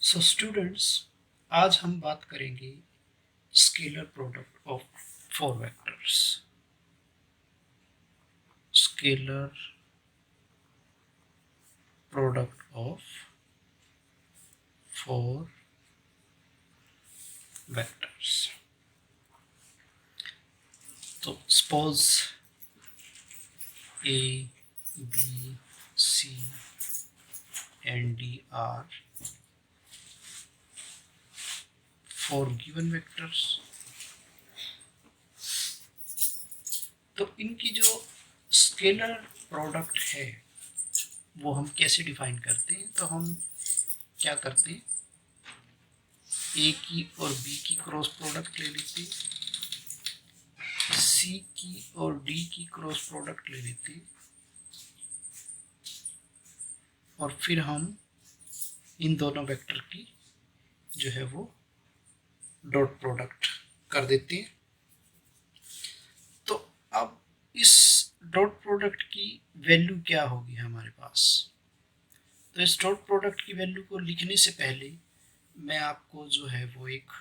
So students, आज हम बात करेंगे scalar product of four vectors. Scalar product of four vectors. तो suppose A B C and D are four given vectors. तो इनकी जो स्केलर प्रोडक्ट है वो हम कैसे डिफाइन करते हैं? तो हम क्या करते हैं, ए की और बी की क्रॉस प्रोडक्ट ले लेते हैं, सी की और डी की क्रॉस प्रोडक्ट ले लेते हैं, और फिर हम इन दोनों वेक्टर की जो है वो डॉट प्रोडक्ट कर देते हैं। तो अब इस डॉट प्रोडक्ट की वैल्यू क्या होगी हमारे पास? तो इस डॉट प्रोडक्ट की वैल्यू को लिखने से पहले मैं आपको जो है वो एक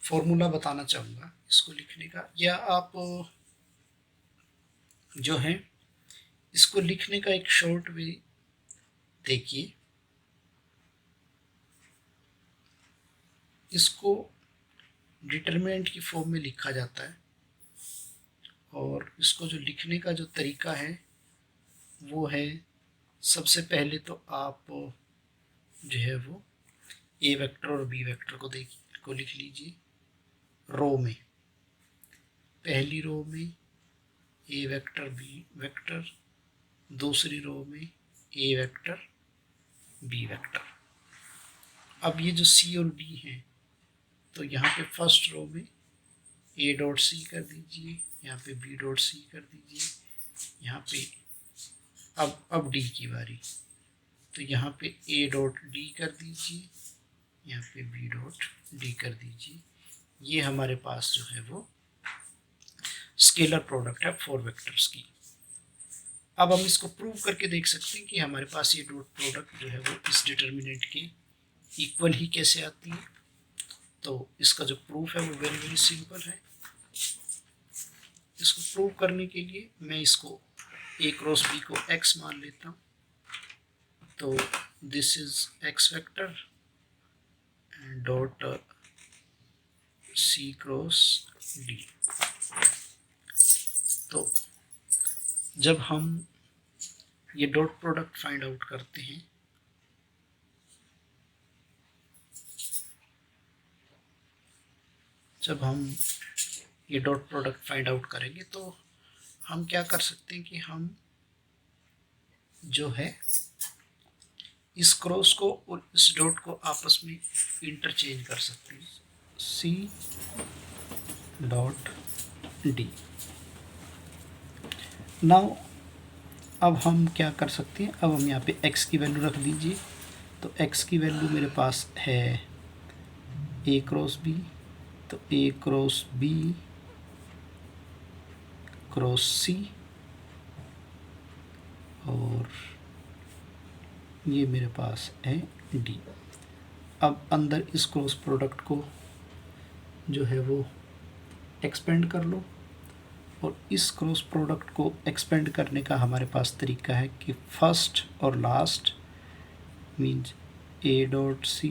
फॉर्मूला बताना चाहूँगा इसको लिखने का, या आप जो है इसको लिखने का एक शॉर्ट वे देखिए। इसको डिटरमिनेंट की फॉर्म में लिखा जाता है, और इसको जो लिखने का जो तरीका है वो है, सबसे पहले तो आप जो है वो ए वेक्टर और बी वेक्टर को लिख लीजिए रो में। पहली रो में ए वेक्टर बी वेक्टर, दूसरी रो में ए वेक्टर बी वेक्टर। अब ये जो सी और डी है, तो यहाँ पे फर्स्ट रो में ए डॉट सी कर दीजिए, यहाँ पे बी डॉट सी कर दीजिए, यहाँ पे अब डी की बारी, तो यहाँ पे ए डॉट डी कर दीजिए, यहाँ पे बी डॉट डी कर दीजिए। ये हमारे पास जो है वो स्केलर प्रोडक्ट है फोर वेक्टर्स की। अब हम इसको प्रूव करके देख सकते हैं कि हमारे पास ये डॉट प्रोडक्ट जो है वो इस डिटर्मिनेंट के इक्वल ही कैसे आती है। तो इसका जो प्रूफ है वो वेरी वेरी सिंपल है। इसको प्रूव करने के लिए मैं इसको ए क्रॉस बी को एक्स मान लेता हूँ। तो this is X vector dot C cross D. तो जब हम ये डॉट प्रोडक्ट फाइंड आउट करते हैं, जब हम ये डॉट प्रोडक्ट फाइंड आउट करेंगे तो हम क्या कर सकते हैं कि हम जो है इस क्रॉस को और इस डॉट को आपस में इंटरचेंज कर सकते हैं। C dot D. नाउ अब हम क्या कर सकते हैं, अब हम यहाँ पे x की वैल्यू रख दीजिए। तो x की वैल्यू मेरे पास है a क्रॉस b, तो a cross b cross c, और ये मेरे पास है d। अब अंदर इस क्रॉस प्रोडक्ट को जो है वो एक्सपेंड कर लो, और इस क्रॉस प्रोडक्ट को एक्सपेंड करने का हमारे पास तरीका है कि फर्स्ट और last means A dot C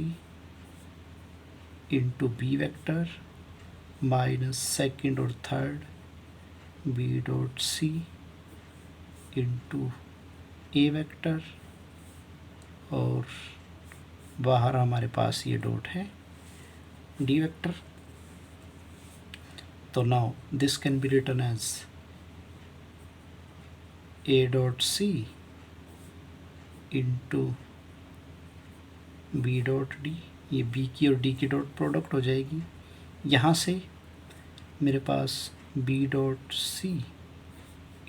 into B vector minus second और third B dot C into A vector, और बाहर हमारे पास ये डॉट है डी वेक्टर। तो now this can be written as A dot C into B dot D. ये B की और डी की डॉट प्रोडक्ट हो जाएगी। यहाँ से मेरे पास B dot C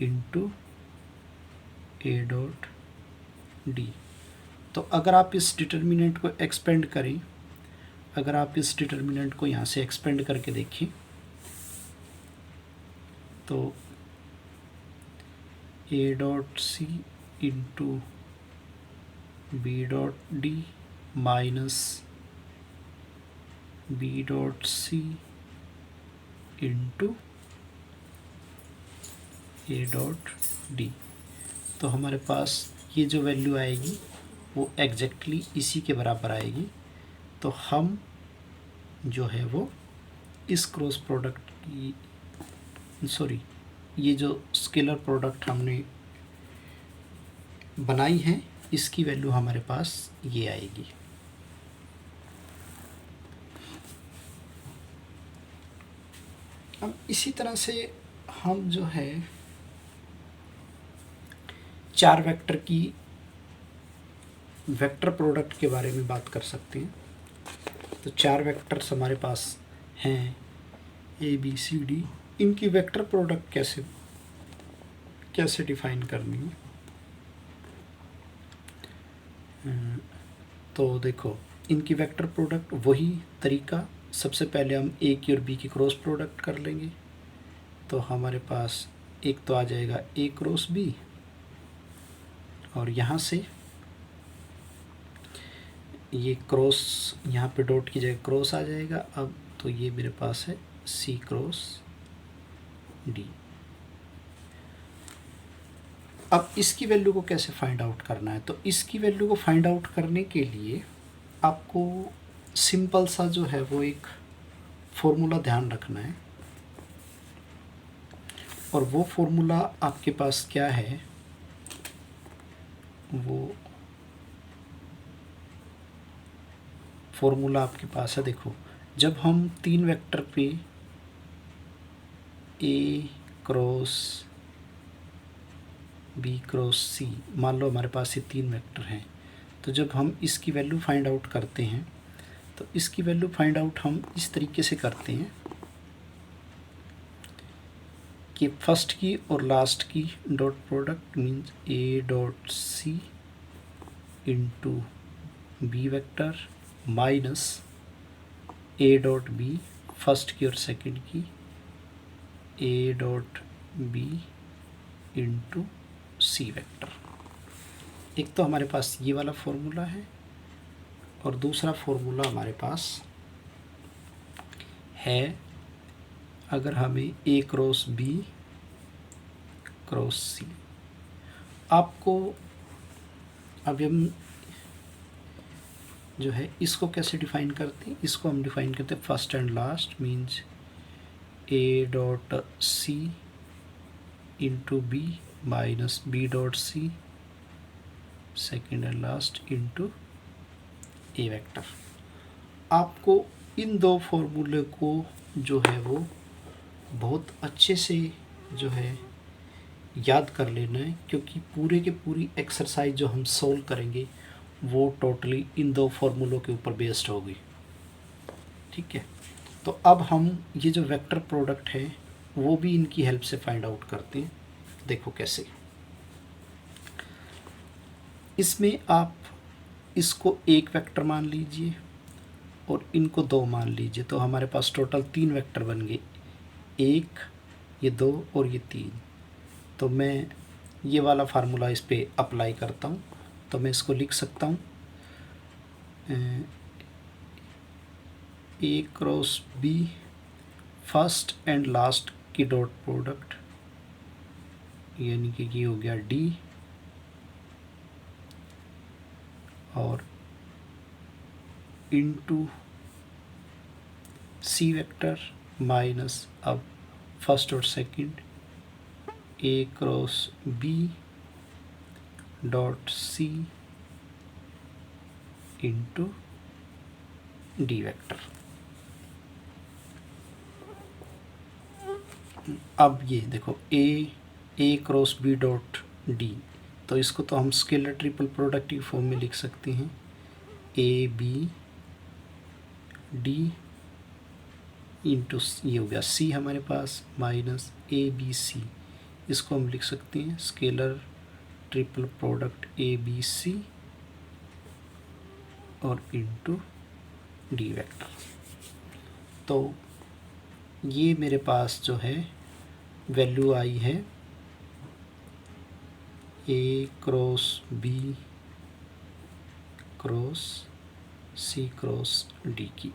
into A dot D. तो अगर आप इस डिटर्मिनेंट को एक्सपेंड करें, अगर आप इस डिटर्मिनेंट को यहाँ से एक्सपेंड करके देखें, तो A dot C into B dot D minus B dot C into A dot D. तो हमारे पास ये जो वैल्यू आएगी वो एग्जैक्टली इसी के बराबर आएगी। तो हम जो है वो इस क्रॉस प्रोडक्ट की ये जो स्केलर प्रोडक्ट हमने बनाई है इसकी वैल्यू हमारे पास ये आएगी। अब इसी तरह से हम जो है 4 वेक्टर की वेक्टर प्रोडक्ट के बारे में बात कर सकते हैं। तो 4 वेक्टर्स हमारे पास हैं ए बी सी डी। इनकी वेक्टर प्रोडक्ट कैसे डिफाइन करनी है? तो देखो इनकी वेक्टर प्रोडक्ट वही तरीका, सबसे पहले हम ए की और बी की क्रॉस प्रोडक्ट कर लेंगे। तो हमारे पास एक तो आ जाएगा ए क्रॉस बी और यहाँ से ये क्रॉस यहाँ पे डॉट की जगह क्रॉस आ जाएगा। अब तो ये मेरे पास है सी क्रॉस डी। अब इसकी वैल्यू को कैसे फाइंड आउट करना है? तो इसकी वैल्यू को फाइंड आउट करने के लिए आपको सिंपल सा जो है वो एक फॉर्मूला ध्यान रखना है। और वो फॉर्मूला आपके पास क्या है? वो फॉर्मूला आपके पास है, देखो जब हम 3 वेक्टर पे ए क्रॉस बी क्रॉस सी, मान लो हमारे पास ये 3 वेक्टर हैं, तो जब हम इसकी वैल्यू फाइंड आउट करते हैं तो इसकी वैल्यू फाइंड आउट हम इस तरीके से करते हैं कि फर्स्ट की और लास्ट की dot product means A dot C into B vector minus A dot B first की और सेकंड की A dot B into C vector. एक तो हमारे पास ये वाला फॉर्मूला है और दूसरा फॉर्मूला हमारे पास है अगर हमें ए क्रॉस बी क्रॉस सी। आपको अब हम जो है इसको कैसे डिफाइन करते हैं? इसको हम डिफाइन करते हैं first and last means A dot C into B minus B dot C second and last into A vector. आपको इन दो फॉर्मूले को जो है वो बहुत अच्छे से जो है याद कर लेना है, क्योंकि पूरे के पूरी एक्सरसाइज जो हम सोल्व करेंगे वो टोटली इन दो फॉर्मूलों के ऊपर बेस्ड होगी। ठीक है, तो अब हम ये जो वेक्टर प्रोडक्ट है वो भी इनकी हेल्प से फाइंड आउट करते हैं। देखो कैसे, इसमें आप इसको एक वेक्टर मान लीजिए और इनको 2 मान लीजिए, तो हमारे पास टोटल 3 वेक्टर बन गए, 1 ये 2 और ये 3। तो मैं ये वाला फार्मूला इस पे अप्लाई करता हूँ, तो मैं इसको लिख सकता हूँ A cross B first and last की डॉट प्रोडक्ट यानी कि ये हो गया डी और इनटू सी वेक्टर माइनस अब फर्स्ट और second A cross B dot C into D vector. अब ये देखो A cross B dot D, तो इसको तो हम स्केलर ट्रिपल प्रोडक्ट की फॉर्म में लिख सकते हैं ए बी डी इंटू ये हो गया सी हमारे पास माइनस ए बी सी, इसको हम लिख सकते हैं scalar triple product A B C और इंटू डी वेक्टर। तो ये मेरे पास जो है वैल्यू आई है ए क्रॉस बी क्रॉस सी क्रॉस डी की।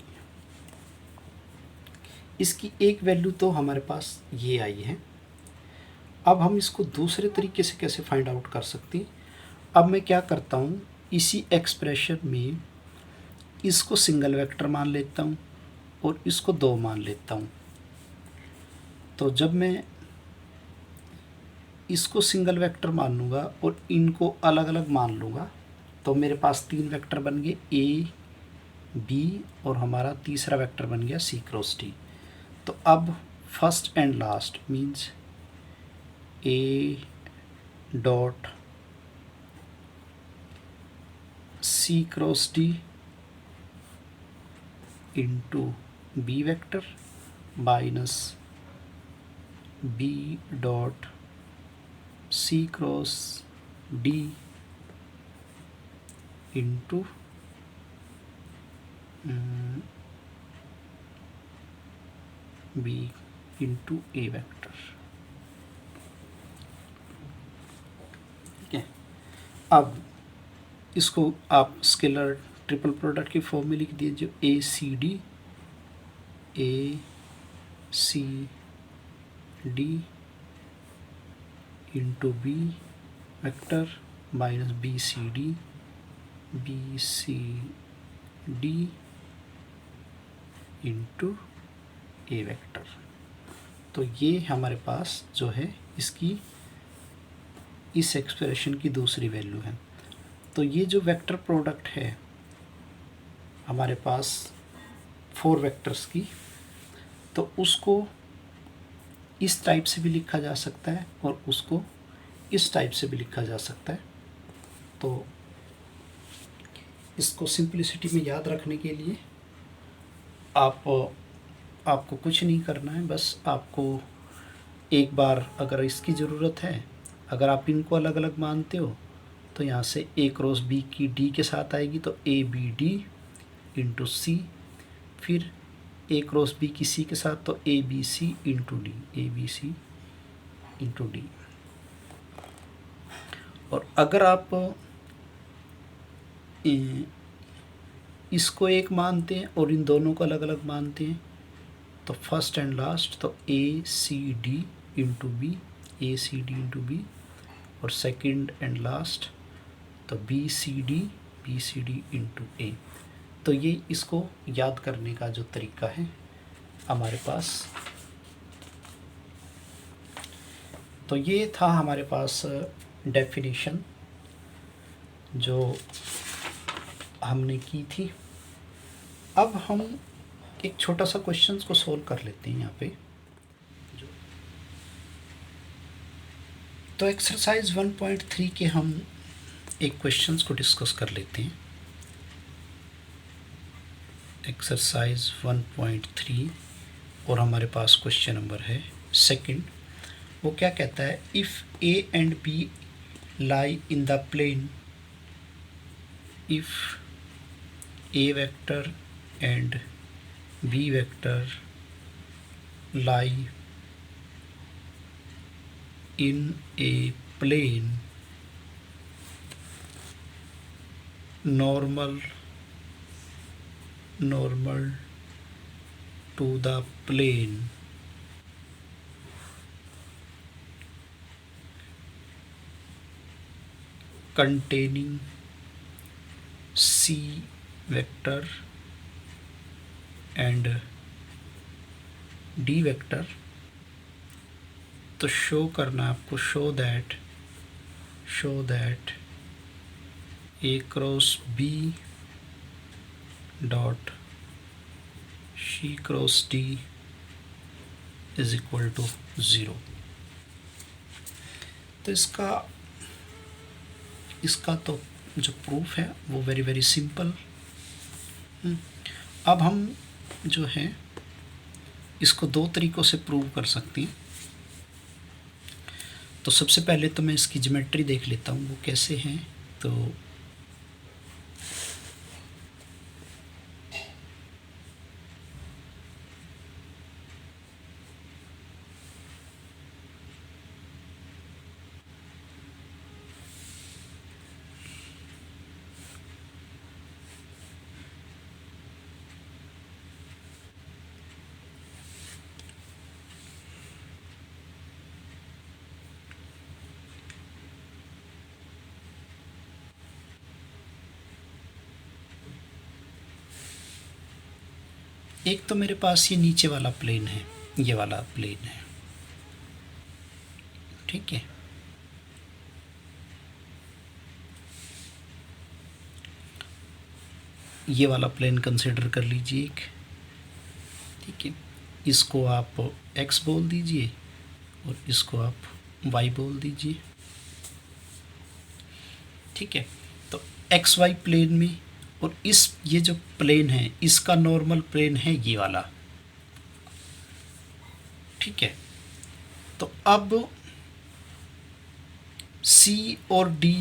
इसकी एक वैल्यू तो हमारे पास ये आई है। अब हम इसको दूसरे तरीके से कैसे फाइंड आउट कर सकते हैं? अब मैं क्या करता हूँ, इसी एक्सप्रेशन में इसको सिंगल वेक्टर मान लेता हूँ और इसको 2 मान लेता हूँ। तो जब मैं इसको सिंगल वेक्टर मान लूँगा और इनको अलग अलग मान लूँगा तो मेरे पास 3 वेक्टर बन गए, ए बी, और हमारा तीसरा वेक्टर बन गया सी क्रॉस डी। तो अब first and last means A dot C cross D into B vector minus B dot C cross D into B into A vector. ठीक है, अब इसको आप स्केलर ट्रिपल प्रोडक्ट की फॉर्म में लिख दीजिए, A C D into B vector minus B C D into A vector. तो ये हमारे पास जो है इसकी इस एक्सप्रेशन की दूसरी वैल्यू है। तो ये जो वेक्टर प्रोडक्ट है हमारे पास 4 वेक्टर्स की, तो उसको इस टाइप से भी लिखा जा सकता है और उसको इस टाइप से भी लिखा जा सकता है। तो इसको सिंप्लिसिटी में याद रखने के लिए आपको कुछ नहीं करना है, बस आपको एक बार अगर इसकी ज़रूरत है, अगर आप इनको अलग अलग मानते हो तो यहाँ से ए क्रॉस बी की डी के साथ आएगी, तो A B D into C, फिर ए क्रॉस बी की सी के साथ तो A B C into D, A B C into D. और अगर आप इसको एक मानते हैं और इन दोनों को अलग अलग मानते हैं तो फर्स्ट एंड लास्ट तो ए सी डी इंटू बी, ए सी डी इंटू बी, और सेकंड एंड लास्ट तो बी सी डी इंटू ए। तो ये इसको याद करने का जो तरीका है हमारे पास। तो ये था हमारे पास डेफिनेशन जो हमने की थी। अब हम एक छोटा सा क्वेश्चन को सोल्व कर लेते हैं यहाँ पे। तो एक्सरसाइज 1.3 के हम एक क्वेश्चन को डिस्कस कर लेते हैं। एक्सरसाइज 1.3 और हमारे पास क्वेश्चन नंबर है सेकंड। वो क्या कहता है, if A and B lie in the plane, if A vector and B vector lie in a plane normal to the plane containing C vector and D vector। तो show करना आपको, show that A cross B dot C cross D is equal to 0। तो इसका तो जो proof है वो very very simple. अब हम जो है इसको 2 तरीक़ों से प्रूव कर सकते हैं। तो सबसे पहले तो मैं इसकी ज्योमेट्री देख लेता हूँ वो कैसे हैं। तो एक तो मेरे पास ये नीचे वाला प्लेन है, ये वाला प्लेन है, ठीक है। ये वाला प्लेन कंसिडर कर लीजिए एक, ठीक है। इसको आप x बोल दीजिए और इसको आप y बोल दीजिए, ठीक है। तो एक्स वाई प्लेन में, और ये जो प्लेन है इसका नॉर्मल प्लेन है ये वाला, ठीक है। तो अब C और D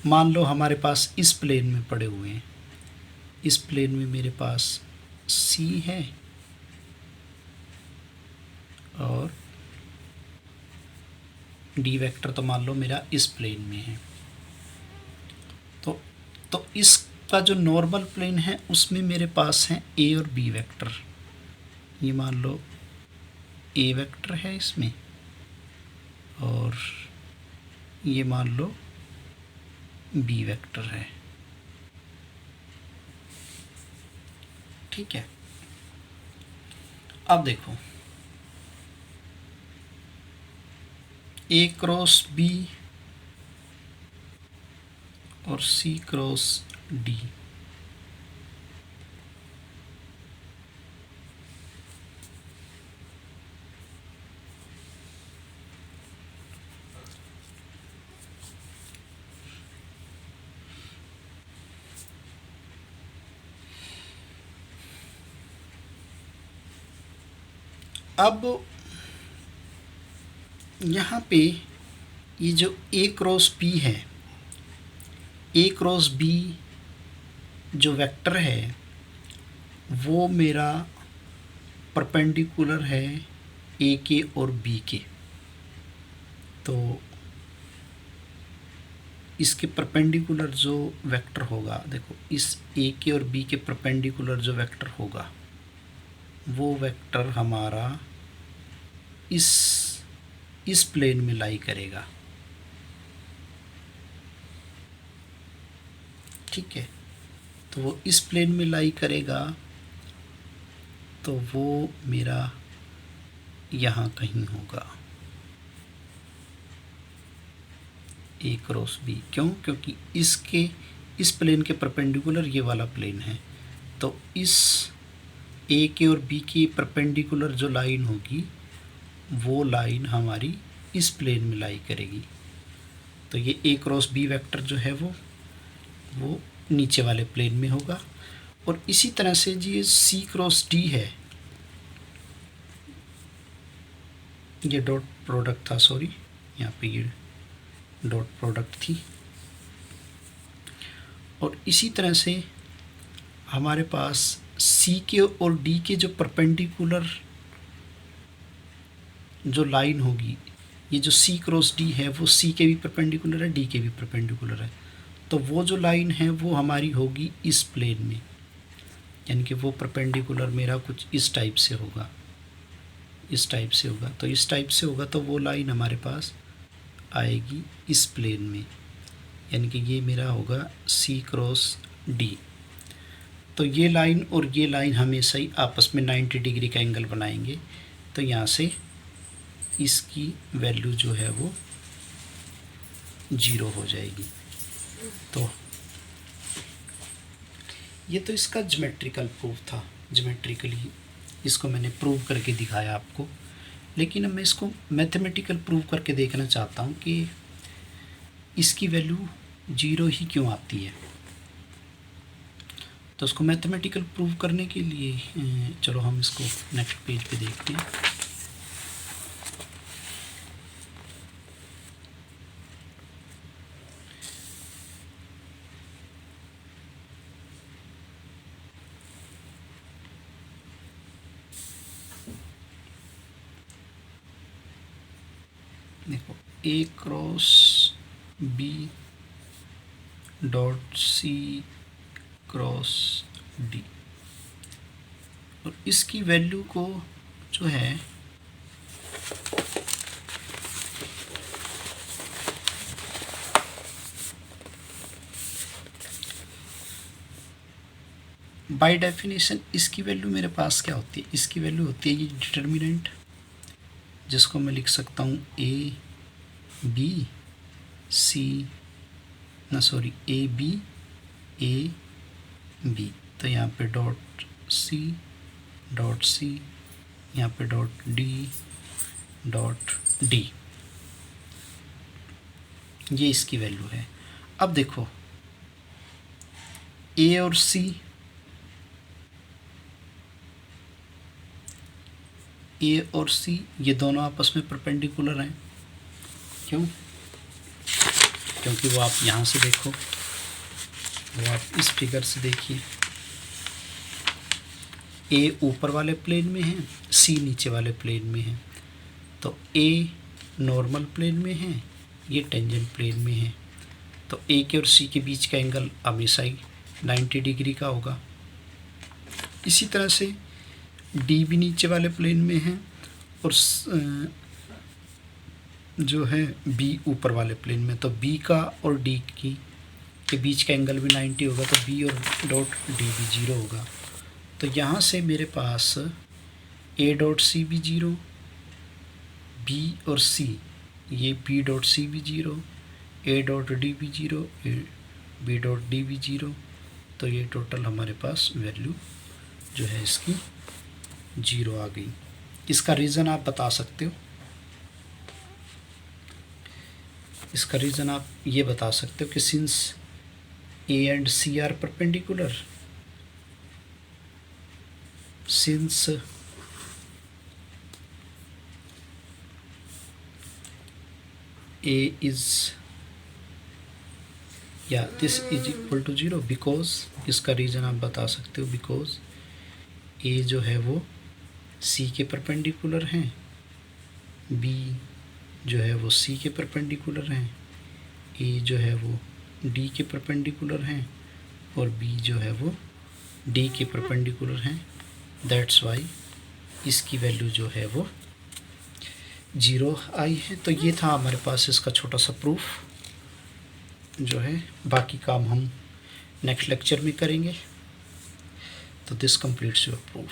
मान लो हमारे पास इस प्लेन में पड़े हुए हैं। इस प्लेन में मेरे पास C है और D वेक्टर तो मान लो मेरा इस प्लेन में है। तो इसका जो नॉर्मल प्लेन है उसमें मेरे पास हैं A और B वेक्टर। ये मान लो A वेक्टर है इसमें, और ये मान लो B वेक्टर है, ठीक है। अब देखो A क्रॉस B और C क्रॉस D, अब यहाँ पे ये जो A क्रॉस B है, A क्रॉस B जो वेक्टर है वो मेरा परपेंडिकुलर है A के और B के। तो इसके परपेंडिकुलर जो वेक्टर होगा, देखो इस A के और B के परपेंडिकुलर जो वेक्टर होगा वो वेक्टर हमारा इस प्लेन में लाई करेगा, ठीक है। तो वो इस प्लेन में लाई करेगा, तो वो मेरा यहाँ कहीं होगा A क्रॉस B। क्यों? क्योंकि इस प्लेन के परपेंडिकुलर ये वाला प्लेन है, तो इस A के और B की परपेंडिकुलर जो लाइन होगी वो लाइन हमारी इस प्लेन में लाई करेगी। तो ये A क्रॉस B वेक्टर जो है वो नीचे वाले प्लेन में होगा। और इसी तरह से जी C क्रॉस D है, ये डॉट प्रोडक्ट था, सॉरी यहाँ पे ये डॉट प्रोडक्ट थी। और इसी तरह से हमारे पास C के और D के जो परपेंडिकुलर जो लाइन होगी, ये जो C क्रॉस D है वो C के भी परपेंडिकुलर है, D के भी परपेंडिकुलर है। तो वो जो लाइन है वो हमारी होगी इस प्लेन में, यानी कि वो परपेंडिकुलर मेरा कुछ इस टाइप से होगा, इस टाइप से होगा। तो इस टाइप से होगा तो वो लाइन हमारे पास आएगी इस प्लेन में, यानी कि ये मेरा होगा C क्रॉस D। तो ये लाइन और ये लाइन हमेशा ही आपस में 90 डिग्री का एंगल बनाएंगे। तो यहाँ से इसकी वैल्यू जो है वो 0 हो जाएगी। तो ये तो इसका ज्योमेट्रिकल प्रूफ था, ज्योमेट्रिकली इसको मैंने प्रूव करके दिखाया आपको। लेकिन अब मैं इसको मैथमेटिकल प्रूव करके देखना चाहता हूँ कि इसकी वैल्यू 0 ही क्यों आती है। तो उसको मैथमेटिकल प्रूव करने के लिए चलो हम इसको नेक्स्ट पेज पे देखते हैं। देखो A cross B dot C cross D, और इसकी वैल्यू को जो है बाय डेफिनेशन इसकी वैल्यू मेरे पास क्या होती है, इसकी वैल्यू होती है ये डिटर्मिनेंट, जिसको मैं लिख सकता हूँ ए बी ए बी। तो यहाँ पे डॉट सी, यहाँ पे डॉट डी, ये इसकी वैल्यू है। अब देखो ए और सी, ये दोनों आपस में परपेंडिकुलर हैं। क्यों? क्योंकि वो आप यहाँ से देखो, वो आप इस फिगर से देखिए, ए ऊपर वाले प्लेन में है, सी नीचे वाले प्लेन में है। तो ए नॉर्मल प्लेन में है, ये टेंजेंट प्लेन में है। तो ए के और सी के बीच का एंगल हमेशा ही 90 डिग्री का होगा। इसी तरह से डी भी नीचे वाले प्लेन में है और जो है बी ऊपर वाले प्लेन में। तो बी का और डी के बीच का एंगल भी 90 होगा, तो बी और डॉट डी भी 0 होगा। तो यहाँ से मेरे पास ए डॉट सी भी 0, बी और सी, ये बी डॉट सी भी 0, ए डॉट डी भी 0, बी डॉट डी भी 0। तो ये टोटल हमारे पास वैल्यू जो है इसकी 0 आ गई। इसका रीज़न आप बता सकते हो, इसका रीज़न आप ये बता सकते हो कि since A and C are perpendicular, since A is या this is equal to 0, because, इसका रीज़न आप बता सकते हो बिकॉज ए जो है वो सी के परपेंडिकुलर हैं, बी जो है वो सी के परपेंडिकुलर हैं, ए जो है वो डी के परपेंडिकुलर हैं और बी जो है वो डी के परपेंडिकुलर हैं। दैट्स वाई इसकी वैल्यू जो है वो 0 आई है। तो ये था हमारे पास इसका छोटा सा प्रूफ जो है। बाकी काम हम नेक्स्ट लेक्चर में करेंगे। तो दिस कंप्लीट्स योर प्रूफ।